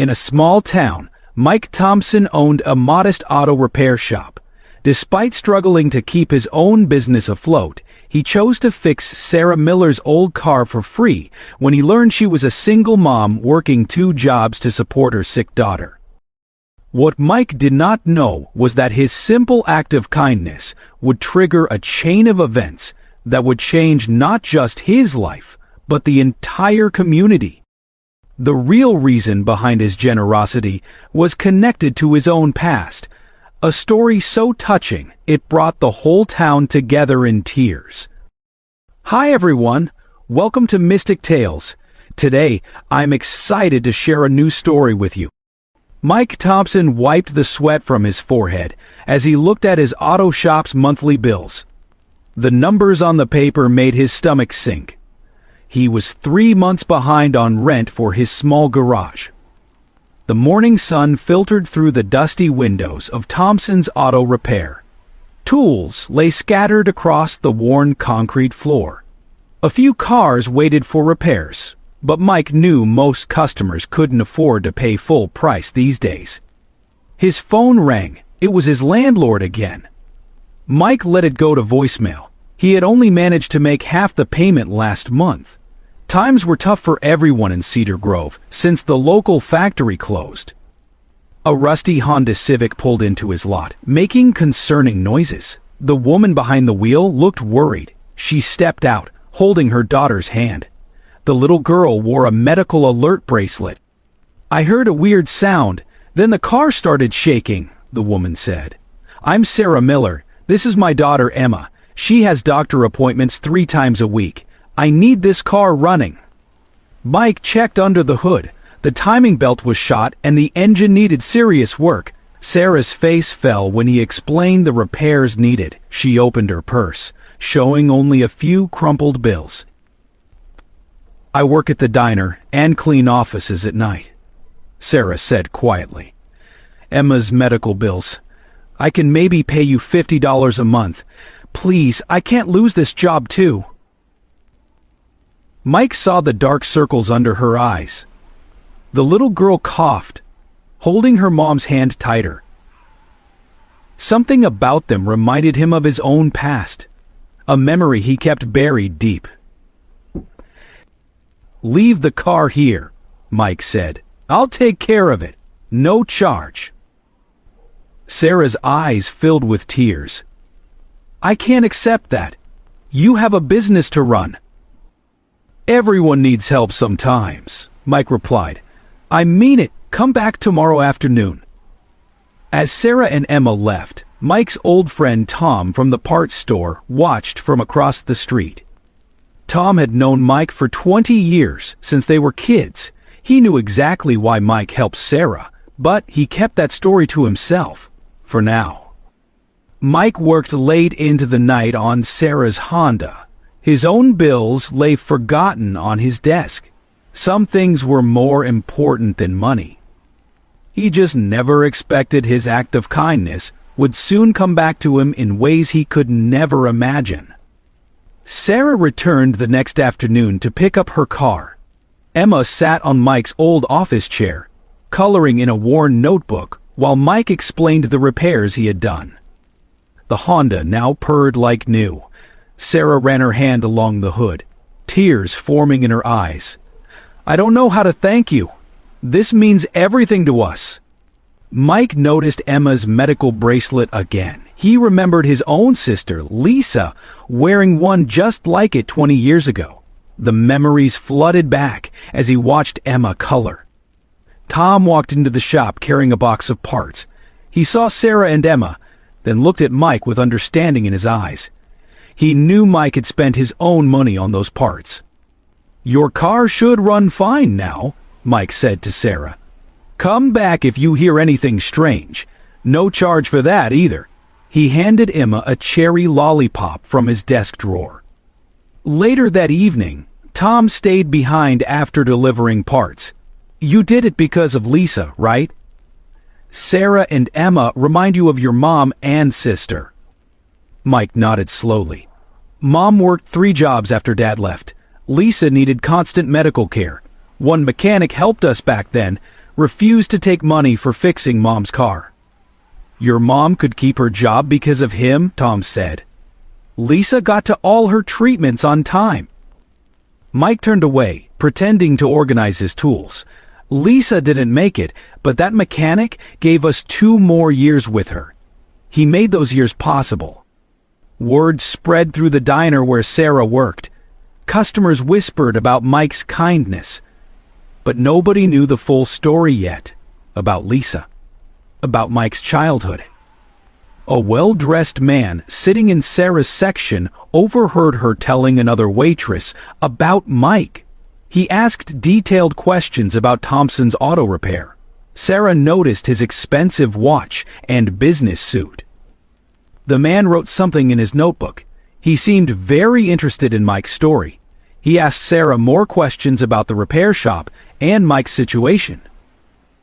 In a small town, Mike Thompson owned a modest auto repair shop. Despite struggling to keep his own business afloat, he chose to fix Sarah Miller's old car for free when he learned she was a single mom working 2 jobs to support her sick daughter. What Mike did not know was that his simple act of kindness would trigger a chain of events that would change not just his life, but the entire community. The real reason behind his generosity was connected to his own past, a story so touching it brought the whole town together in tears. Hi everyone, welcome to Mystic Tales. Today, I'm excited to share a new story with you. Mike Thompson wiped the sweat from his forehead as he looked at his auto shop's monthly bills. The numbers on the paper made his stomach sink. He was 3 months behind on rent for his small garage. The morning sun filtered through the dusty windows of Thompson's auto repair. Tools lay scattered across the worn concrete floor. A few cars waited for repairs, but Mike knew most customers couldn't afford to pay full price these days. His phone rang. It was his landlord again. Mike let it go to voicemail. He had only managed to make half the payment last month. Times were tough for everyone in Cedar Grove since the local factory closed. A rusty Honda Civic pulled into his lot, making concerning noises. The woman behind the wheel looked worried. She stepped out, holding her daughter's hand. The little girl wore a medical alert bracelet. "I heard a weird sound, then the car started shaking," the woman said. "I'm Sarah Miller. This is my daughter Emma. She has doctor appointments 3 times a week. I need this car running." Mike checked under the hood. The timing belt was shot and the engine needed serious work. Sarah's face fell when he explained the repairs needed. She opened her purse, showing only a few crumpled bills. "I work at the diner and clean offices at night," Sarah said quietly. "Emma's medical bills. I can maybe pay you $50 a month. Please, I can't lose this job too." Mike saw the dark circles under her eyes. The little girl coughed, holding her mom's hand tighter. Something about them reminded him of his own past, a memory he kept buried deep. "Leave the car here," Mike said. "I'll take care of it. No charge." Sarah's eyes filled with tears. "I can't accept that. You have a business to run." "Everyone needs help sometimes," Mike replied. "I mean it. Come back tomorrow afternoon." As Sarah and Emma left, Mike's old friend Tom from the parts store watched from across the street. Tom had known Mike for 20 years, since they were kids. He knew exactly why Mike helped Sarah, but he kept that story to himself, for now. Mike worked late into the night on Sarah's Honda. His own bills lay forgotten on his desk. Some things were more important than money. He just never expected his act of kindness would soon come back to him in ways he could never imagine. Sarah returned the next afternoon to pick up her car. Emma sat on Mike's old office chair, coloring in a worn notebook while Mike explained the repairs he had done. The Honda now purred like new. Sarah ran her hand along the hood, tears forming in her eyes. "I don't know how to thank you. This means everything to us." Mike noticed Emma's medical bracelet again. He remembered his own sister, Lisa, wearing one just like it 20 years ago. The memories flooded back as he watched Emma color. Tom walked into the shop carrying a box of parts. He saw Sarah and Emma, then looked at Mike with understanding in his eyes. He knew Mike had spent his own money on those parts. "Your car should run fine now," Mike said to Sarah. "Come back if you hear anything strange. No charge for that either." He handed Emma a cherry lollipop from his desk drawer. Later that evening, Tom stayed behind after delivering parts. "You did it because of Lisa, right? Sarah and Emma remind you of your mom and sister." Mike nodded slowly. "Mom worked 3 jobs after Dad left. Lisa needed constant medical care. One mechanic helped us back then, refused to take money for fixing Mom's car. "Your mom could keep her job because of him," Tom said. "Lisa got to all her treatments on time." Mike turned away, pretending to organize his tools. "Lisa didn't make it, but that mechanic gave us 2 more years with her. He made those years possible." Word spread through the diner where Sarah worked. Customers whispered about Mike's kindness. But nobody knew the full story yet about Lisa, about Mike's childhood. A well-dressed man sitting in Sarah's section overheard her telling another waitress about Mike. He asked detailed questions about Thompson's auto repair. Sarah noticed his expensive watch and business suit. The man wrote something in his notebook. He seemed very interested in Mike's story. He asked Sarah more questions about the repair shop and Mike's situation.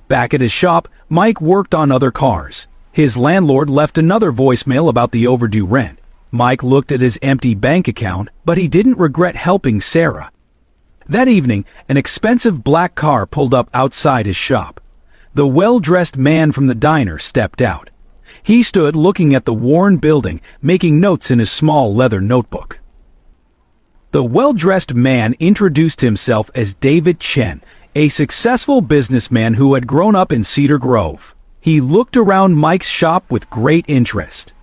Back at his shop, Mike worked on other cars. His landlord left another voicemail about the overdue rent. Mike looked at his empty bank account, but he didn't regret helping Sarah. That evening, an expensive black car pulled up outside his shop. The well-dressed man from the diner stepped out. He stood looking at the worn building, making notes in his small leather notebook. The well-dressed man introduced himself as David Chen, a successful businessman who had grown up in Cedar Grove. He looked around Mike's shop with great interest.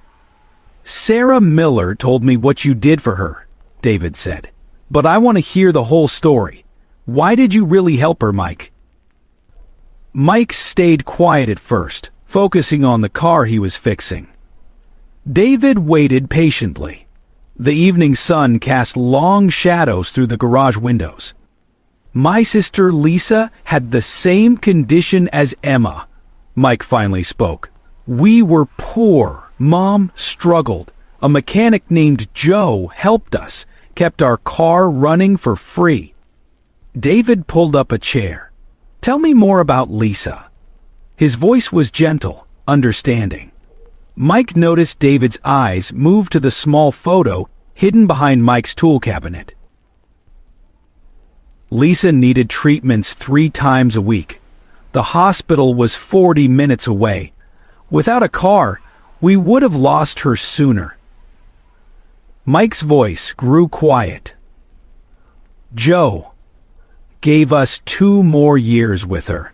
"Sarah Miller told me what you did for her," David said. "But I want to hear the whole story. Why did you really help her, Mike?" Mike stayed quiet at first, focusing on the car he was fixing. David waited patiently. The evening sun cast long shadows through the garage windows. "My sister Lisa had the same condition as Emma," Mike finally spoke. "We were poor. Mom struggled. A mechanic named Joe helped us, kept our car running for free." David pulled up a chair. "Tell me more about Lisa." His voice was gentle, understanding. Mike noticed David's eyes move to the small photo hidden behind Mike's tool cabinet. "Lisa needed treatments 3 times a week. The hospital was 40 minutes away. Without a car, we would have lost her sooner." Mike's voice grew quiet. "Joe gave us 2 more years with her."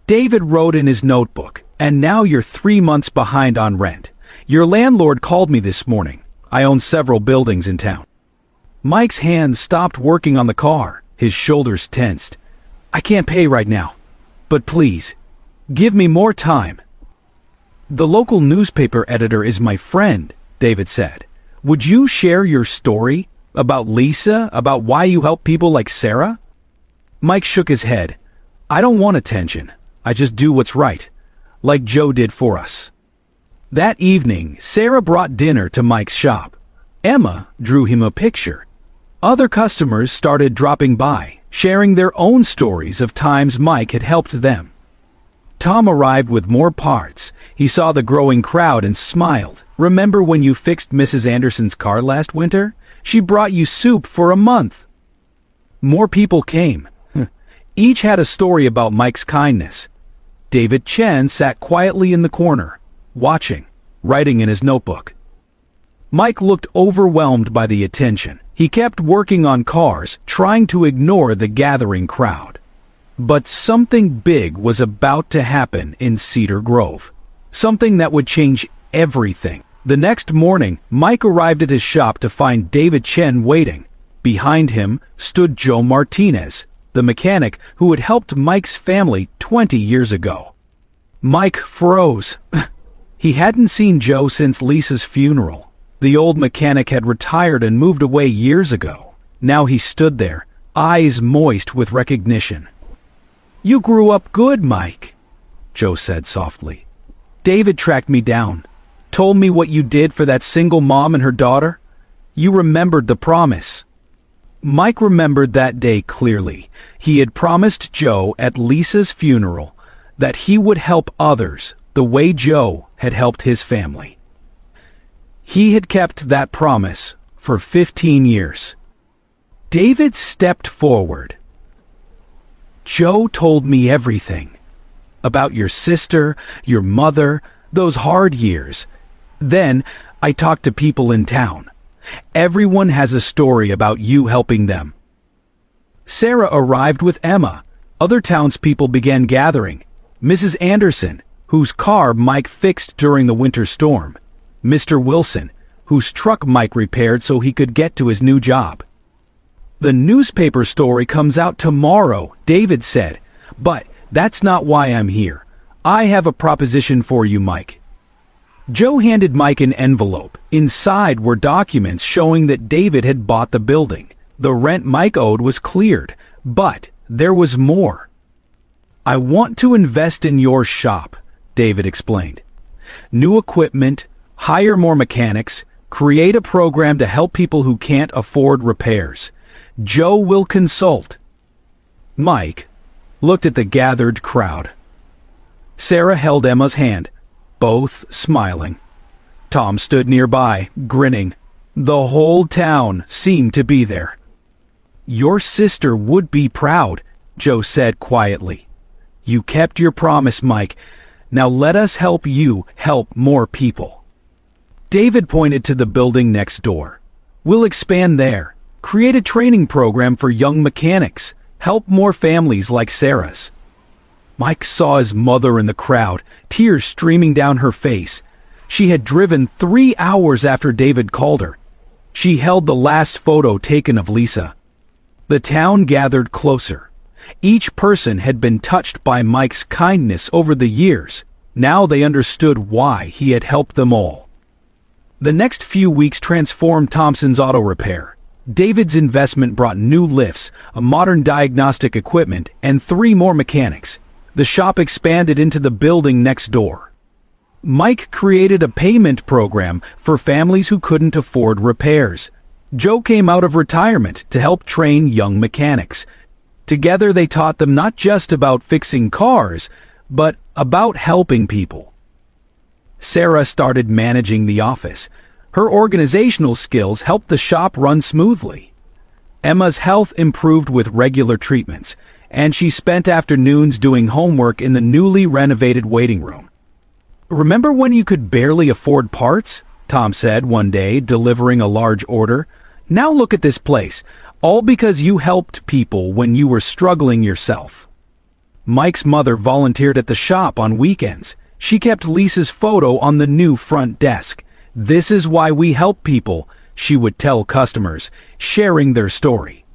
David wrote in his notebook, "And now you're 3 months behind on rent. Your landlord called me this morning. I own several buildings in town." Mike's hands stopped working on the car. His shoulders tensed. "I can't pay right now. But please, give me more time." "The local newspaper editor is my friend," David said. "Would you share your story about Lisa, about why you help people like Sarah?" Mike shook his head. "I don't want attention. I just do what's right, like Joe did for us." That evening, Sarah brought dinner to Mike's shop. Emma drew him a picture. Other customers started dropping by, sharing their own stories of times Mike had helped them. Tom arrived with more parts. He saw the growing crowd and smiled. "Remember when you fixed Mrs. Anderson's car last winter? She brought you soup for a month." More people came. Each had a story about Mike's kindness. David Chen sat quietly in the corner, watching, writing in his notebook. Mike looked overwhelmed by the attention. He kept working on cars, trying to ignore the gathering crowd. But something big was about to happen in Cedar Grove. Something that would change everything. The next morning, Mike arrived at his shop to find David Chen waiting. Behind him stood Joe Martinez, the mechanic who had helped Mike's family 20 years ago. Mike froze. He hadn't seen Joe since Lisa's funeral. The old mechanic had retired and moved away years ago. Now he stood there, eyes moist with recognition. "You grew up good, Mike," Joe said softly. "David tracked me down, told me what you did for that single mom and her daughter. You remembered the promise." Mike remembered that day clearly. He had promised Joe at Lisa's funeral that he would help others the way Joe had helped his family. He had kept that promise for 15 years. David stepped forward. Joe told me everything. About your sister, your mother, those hard years. Then, I talked to people in town. Everyone has a story about you helping them. Sarah arrived with Emma. Other townspeople began gathering. Mrs. Anderson, whose car Mike fixed during the winter storm. Mr. Wilson, whose truck Mike repaired so he could get to his new job. The newspaper story comes out tomorrow, David said. But that's not why I'm here. I have a proposition for you, Mike. Joe handed Mike an envelope. Inside were documents showing that David had bought the building. The rent Mike owed was cleared, but there was more. I want to invest in your shop, David explained. New equipment, hire more mechanics, create a program to help people who can't afford repairs. Joe will consult. Mike looked at the gathered crowd. Sarah held Emma's hand, both smiling. Tom stood nearby, grinning. The whole town seemed to be there. Your sister would be proud, Joe said quietly. You kept your promise, Mike. Now let us help you help more people. David pointed to the building next door. We'll expand there, create a training program for young mechanics, help more families like Sarah's. Mike saw his mother in the crowd, tears streaming down her face. She had driven 3 hours after David called her. She held the last photo taken of Lisa. The town gathered closer. Each person had been touched by Mike's kindness over the years. Now they understood why he had helped them all. The next few weeks transformed Thompson's auto repair. David's investment brought new lifts, a modern diagnostic equipment, and 3 more mechanics. The shop expanded into the building next door. Mike created a payment program for families who couldn't afford repairs. Joe came out of retirement to help train young mechanics. Together they taught them not just about fixing cars, but about helping people. Sarah started managing the office. Her organizational skills helped the shop run smoothly. Emma's health improved with regular treatments, and she spent afternoons doing homework in the newly renovated waiting room. Remember when you could barely afford parts? Tom said one day, delivering a large order. Now look at this place, all because you helped people when you were struggling yourself. Mike's mother volunteered at the shop on weekends. She kept Lisa's photo on the new front desk. This is why we help people, she would tell customers, sharing their story.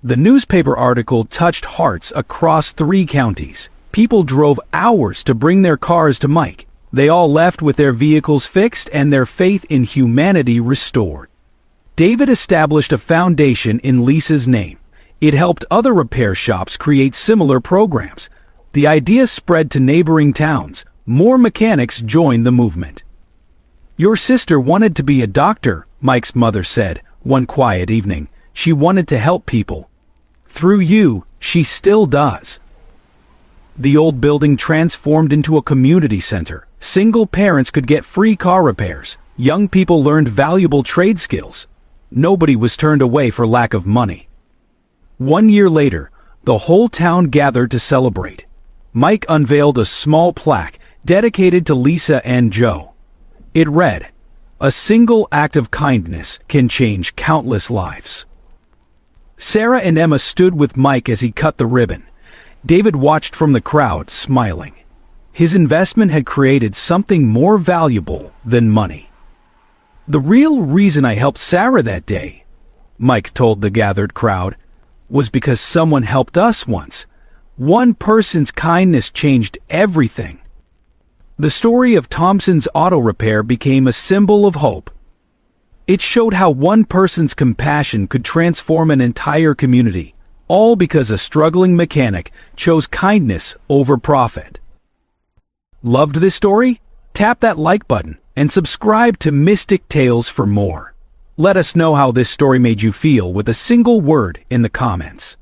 The newspaper article touched hearts across 3 counties. People drove hours to bring their cars to Mike. They all left with their vehicles fixed and their faith in humanity restored. David established a foundation in Lisa's name. It helped other repair shops create similar programs. The idea spread to neighboring towns. More mechanics joined the movement. Your sister wanted to be a doctor, Mike's mother said, one quiet evening. She wanted to help people. Through you, she still does. The old building transformed into a community center. Single parents could get free car repairs. Young people learned valuable trade skills. Nobody was turned away for lack of money. 1 year later, the whole town gathered to celebrate. Mike unveiled a small plaque dedicated to Lisa and Joe. It read, "A single act of kindness can change countless lives." Sarah and Emma stood with Mike as he cut the ribbon. David watched from the crowd, smiling. His investment had created something more valuable than money. The real reason I helped Sarah that day, Mike told the gathered crowd, was because someone helped us once. One person's kindness changed everything. The story of Thompson's auto repair became a symbol of hope. It showed how one person's compassion could transform an entire community, all because a struggling mechanic chose kindness over profit. Loved this story? Tap that like button and subscribe to Mystic Tales for more. Let us know how this story made you feel with a single word in the comments.